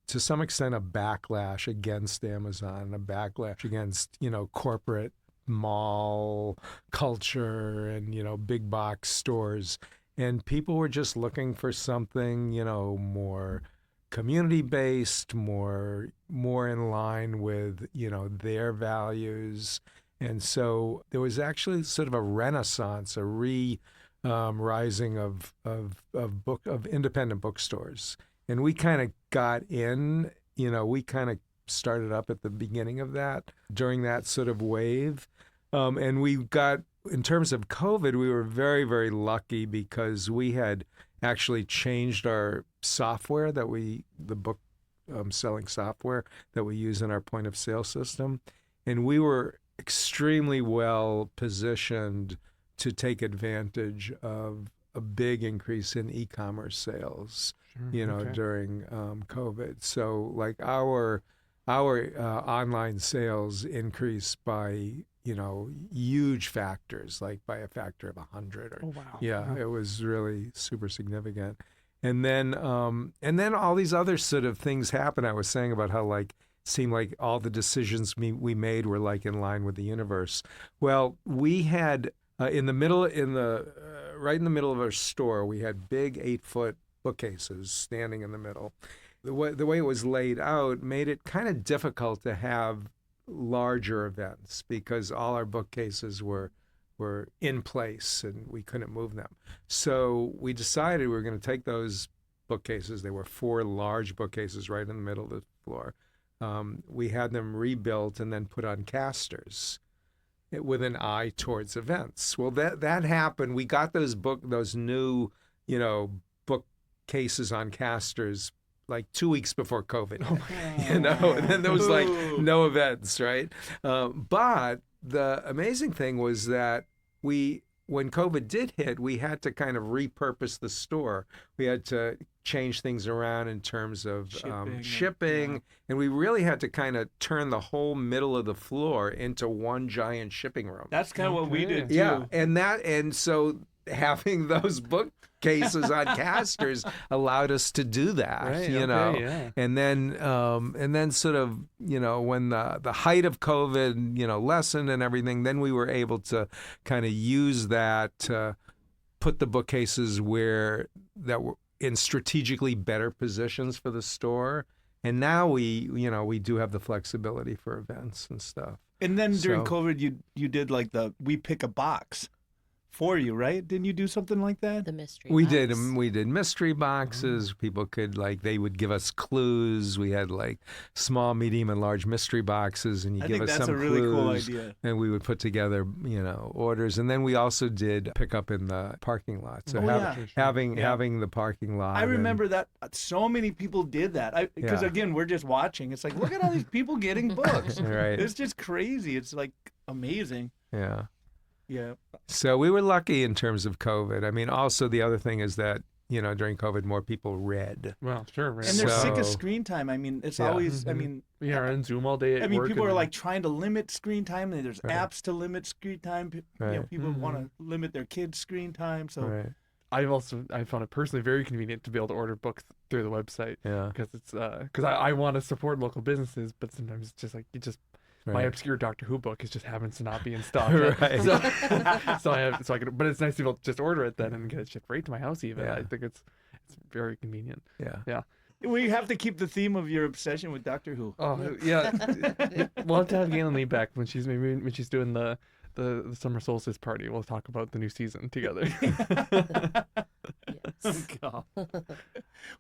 A: to some extent a backlash against Amazon, a backlash against, you know, corporate mall culture and, you know, big box stores. And people were just looking for something, you know, more community-based, more in line with, you know, their values. And so there was actually sort of a renaissance, a rising of independent bookstores. And we kind of got in, you know, we kind of started up at the beginning of that, during that sort of wave. And we got, in terms of COVID, we were very, very lucky because we had actually changed our software the book selling software that we use in our point of sale system. And we were extremely well positioned to take advantage of a big increase in e-commerce sales, you know, during COVID. So like our online sales increased by, you know, huge factors, like by a factor of 100.
B: Oh, wow.
A: Yeah, it was really super significant. And then all these other sort of things happened. I was saying about how like it seemed like all the decisions we made were like in line with the universe. Well, we had right in the middle of our store, we had big 8-foot bookcases standing in the middle. The way it was laid out made it kind of difficult to have larger events because all our bookcases were in place and we couldn't move them. So we decided we were going to take those bookcases. They were 4 large bookcases right in the middle of the floor. we had them rebuilt and then put on casters with an eye towards events. Well, that happened. We got those new, bookcases on casters like 2 weeks before COVID, and then there was like no events, right? But the amazing thing was that when COVID did hit, we had to kind of repurpose the store. We had to change things around in terms of shipping, and we really had to kind of turn the whole middle of the floor into one giant shipping room.
C: That's kind of what we did too.
A: Yeah, and so having those bookcases on casters allowed us to do that, and then sort of, when the height of COVID, lessened and everything, then we were able to kind of use that to put the bookcases that were in strategically better positions for the store. And now we do have the flexibility for events and stuff.
C: And then during COVID, you did like we pick a box for you, right? Didn't you do something like that?
D: The mystery
A: we
D: box.
A: We did mystery boxes. People could they would give us clues. We had like small, medium, and large mystery boxes, and you give us some clues. I think that's a really cool idea. And we would put together, orders. And then we also did pick up in the parking lot. So having the parking lot.
C: I remember that so many people did that. Because again, we're just watching. It's like, look at all these people getting books.
A: Right.
C: It's just crazy. It's like amazing.
A: Yeah.
C: Yeah.
A: So we were lucky in terms of COVID. I mean, also the other thing is that, during COVID, more people read.
B: Well, sure. Right.
C: And they're sick of screen time. I mean, it's always,
B: we are on Zoom all day at work.
C: People are like trying to limit screen time. And there's apps to limit screen time. People want to limit their kids' screen time. So
B: I found it personally very convenient to be able to order books through the website. Yeah. Because I want to support local businesses, but sometimes it's just like, my obscure Doctor Who book just happens to not be in stock.
A: Right.
B: But it's nice to be able to just order it then and get it shipped right to my house even.
A: Yeah.
B: I think it's very convenient.
A: Yeah.
B: Yeah.
C: We have to keep the theme of your obsession with Doctor Who.
B: Oh yeah. We'll have to have Gaelynn Lea back when she's doing the summer solstice party. We'll talk about the new season together.
D: Yes.
C: Oh, God.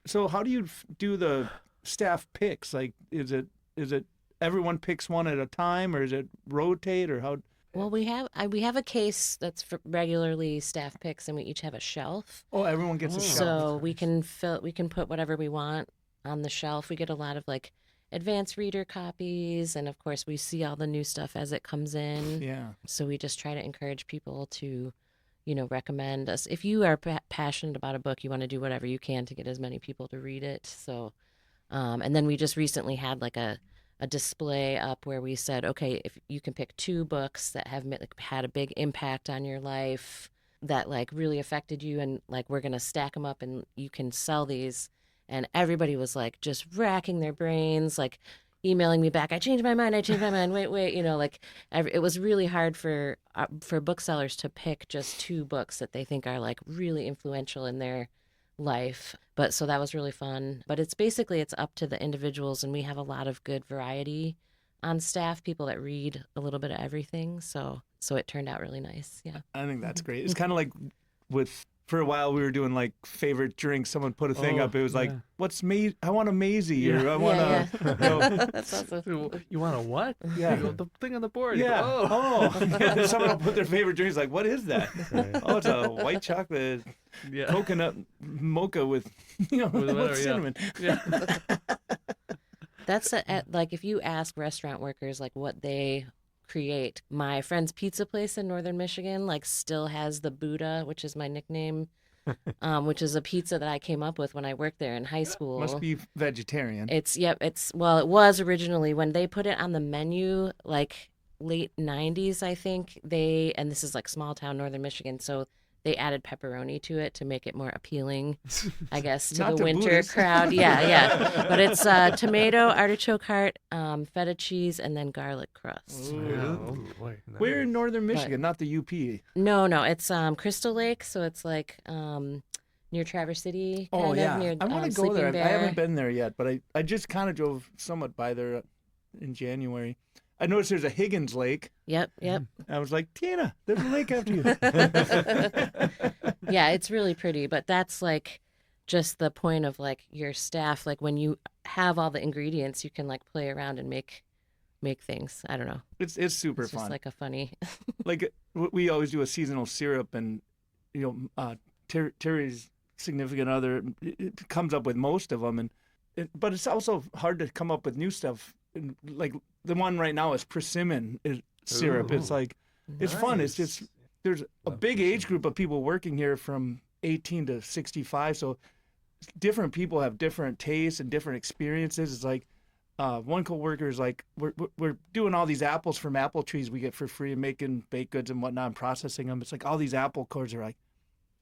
C: So how do you do the staff picks? Like, is it everyone picks one at a time, or is it rotate, or how?
D: Well, we have a case that's for regularly staff picks, and we each have a shelf.
C: Oh, everyone gets a shelf.
D: So we can put whatever we want on the shelf. We get a lot of advanced reader copies, and of course we see all the new stuff as it comes in.
C: Yeah.
D: So we just try to encourage people to, recommend us. If you are passionate about a book, you want to do whatever you can to get as many people to read it. So, and then we just recently had a display up where we said, okay, if you can pick 2 books that have had a big impact on your life, that really affected you, and we're going to stack them up and you can sell these. And everybody was just racking their brains, emailing me back, I changed my mind, wait, it was really hard for booksellers to pick just 2 books that they think are really influential in their life. But so that was really fun. But it's up to the individuals, and we have a lot of good variety on staff, people that read a little bit of everything. So it turned out really nice. Yeah.
C: I think that's great. It's kind of like for a while we were doing favorite drinks. Someone put a thing up. It was what's I want a Maisie, or I want a.
D: That's awesome.
B: You want a what?
C: Yeah.
B: The thing on the board.
C: Yeah.
B: You go,
C: And someone will put their favorite drinks. What is that? Oh, it's a white chocolate coconut mocha with with cinnamon.
B: Yeah.
D: That's if you ask restaurant workers what they create. My friend's pizza place in northern Michigan still has the Buddha, which is my nickname, which is a pizza that I came up with when I worked there in high school.
C: Must be vegetarian.
D: It was originally when they put it on the menu late 90s, I think. And this is small town northern Michigan, so they added pepperoni to it to make it more appealing, I guess, to the winter
C: Buddhist.
D: crowd. Yeah. But it's tomato, artichoke heart, feta cheese, and then garlic crust.
B: Oh, boy.
C: Nice. We're in northern Michigan, not the UP.
D: No, it's Crystal Lake, so it's near Traverse City.
C: Oh, yeah.
D: Near,
C: I want to go there. I haven't been there yet, but I just kind of drove somewhat by there in January. I noticed there's a Higgins Lake.
D: Yep.
C: I was like, Tina, there's a lake after you.
D: Yeah, it's really pretty, but that's just the point of like your staff, like when you have all the ingredients, you can like play around and make things. I don't know.
C: It's super
D: It's
C: fun.
D: just like a funny.
C: Like we always do a seasonal syrup, and Terry's significant other it comes up with most of them, but it's also hard to come up with new stuff. And like the one right now is persimmon syrup.
A: Ooh.
C: It's like it's fun. It's just there's a big age group of people working here from 18 to 65, so different people have different tastes and different experiences. It's like one coworker is like, we're doing all these apples from apple trees we get for free and making baked goods and whatnot and processing them. It's like all these apple cores are like,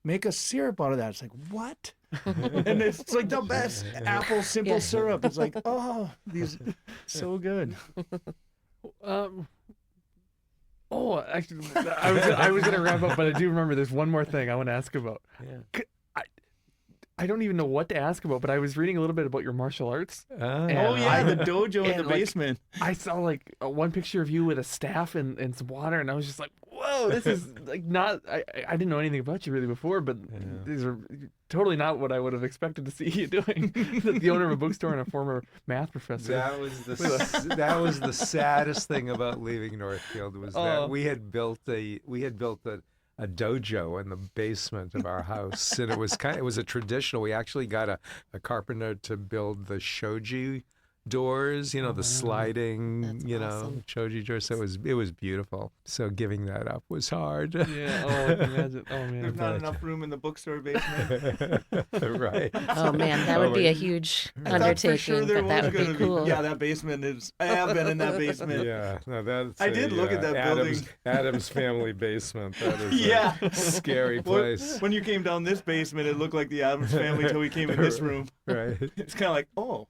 C: make a syrup out of that. It's like, what? And it's like the best apple simple syrup. It's like, oh, these so good.
B: Actually, I was gonna wrap up, but I do remember there's one more thing I want to ask about.
A: Yeah.
B: I don't even know what to ask about, but I was reading a little bit about your martial arts.
C: The dojo in the basement.
B: I saw like one picture of you with a staff and some water, and I was just like, whoa, this is like not. I didn't know anything about you really before, but these are totally not what I would have expected to see you doing. The owner of a bookstore and a former math professor.
A: That was the saddest thing about leaving Northfield was that we had built a dojo in the basement of our house, and it was a traditional. We actually got a carpenter to build the shoji doors, the sliding,
D: That's awesome.
A: shoji doors. So it was beautiful. So giving that up was hard.
B: Yeah. Oh, imagine. Oh man.
C: There's not enough room in the bookstore basement.
A: Right.
D: Oh man, that would be a huge undertaking, but that would be cool.
C: Yeah, that basement is. I have been in that basement.
A: Yeah, no, that's.
C: I did look at that building.
A: Adam's family basement. That is a scary place.
C: When you came down this basement, it looked like the Adams family till we came in this room.
A: Right.
C: It's kind of like, oh.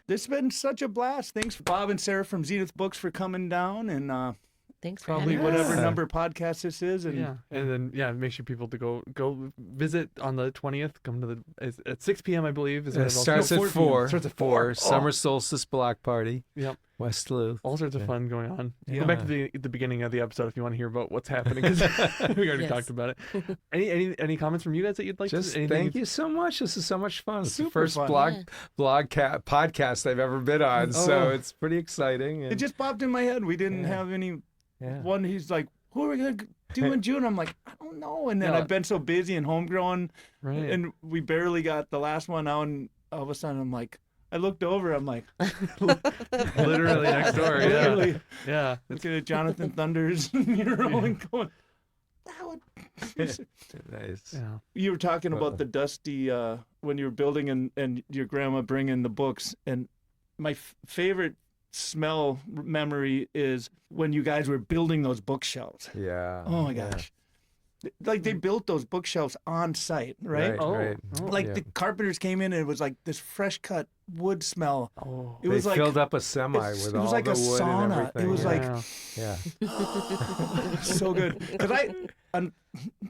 C: This has been such a blast. Thanks, Bob and Sarah from Zenith Books, for coming down, and
D: Thanks for
C: probably
D: having
C: whatever
D: us.
C: number podcast this is. And
B: and then make sure people to go visit on the 20th. Come to at 6 p.m. I believe.
A: It starts at 4.
B: Starts at 4.
A: Summer solstice block party.
B: Yep.
A: West Duluth.
B: All sorts of fun going on.
A: Yeah.
B: Go back to the beginning of the episode if you want to hear about what's happening, because we already talked about it. Any comments from you guys that you'd like
A: Just
B: to?
A: Thank you so much. This is so much fun. It's the
C: Super
A: first
C: fun.
A: podcast I've ever been on, so it's pretty exciting.
C: It just popped in my head. We didn't have any one. He's like, who are we going to do in June? I'm like, I don't know. And then I've been so busy and homegrown, and we barely got the last one out, and all of a sudden I'm like, I looked over, I'm like,
B: literally next door.
C: Literally.
B: Yeah.
C: Looking at Jonathan Thunders and you're rolling going, that would
A: nice.
B: Yeah.
C: You were talking about the dusty when you were building and your grandma bringing the books, and my favorite smell memory is when you guys were building those bookshelves.
A: Yeah.
C: Oh my gosh. Like they built those bookshelves on site, right?
A: Right.
C: Like the carpenters came in and it was like this fresh cut wood smell.
B: Oh.
C: It was
A: they
C: like
A: filled up a semi with all
C: like
A: the
C: a
A: wood
C: sauna.
A: and everything.
C: It was
A: yeah.
C: so good. Because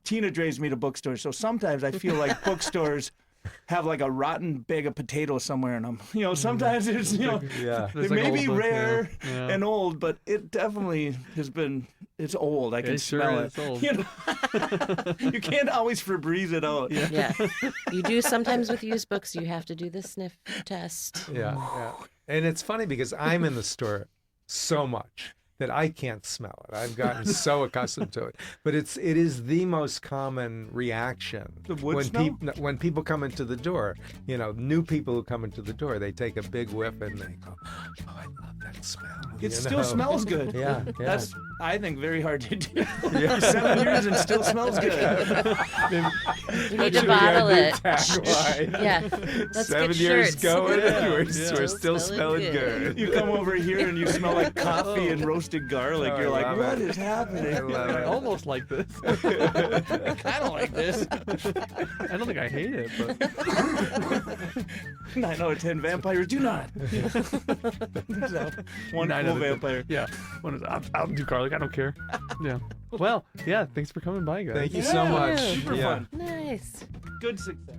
C: Tina drags me to bookstores, so sometimes I feel like bookstores have like a rotten bag of potatoes somewhere in them. Sometimes it's, it may be rare and old, but it definitely has been, it's old. I can smell it.
B: Old.
C: You can't always Febreze it out.
D: Yeah. You do sometimes with used books, you have to do the sniff test.
A: Yeah. And it's funny because I'm in the store so much that I can't smell it. I've gotten so accustomed to it. But it is the most common reaction when people come into the door. New people who come into the door, they take a big whiff and they go, "Oh, I love that smell."
C: It still smells good.
A: Yeah.
C: That's, I think, very hard to do. 7 years and still smells good.
D: You need to bottle it.
A: Tagline.
D: Yeah. Let's
A: 7
D: get
A: years
D: shirts.
A: going, we're
D: Still
A: still smelling good.
C: You come over here and you smell like coffee and roasted garlic. You're like, what is happening?
A: I love
B: I
A: it.
B: almost like this.
C: I kind of like this.
B: I don't think I hate it, but
C: 9 out of 10 vampires do not. One
B: 9
C: cool
B: out of 10.
C: vampire.
B: Yeah. I'll do garlic. I don't care. Yeah. Well, yeah. Thanks for coming by, guys.
A: Thank you so much.
C: Super fun.
D: Nice.
C: Good success.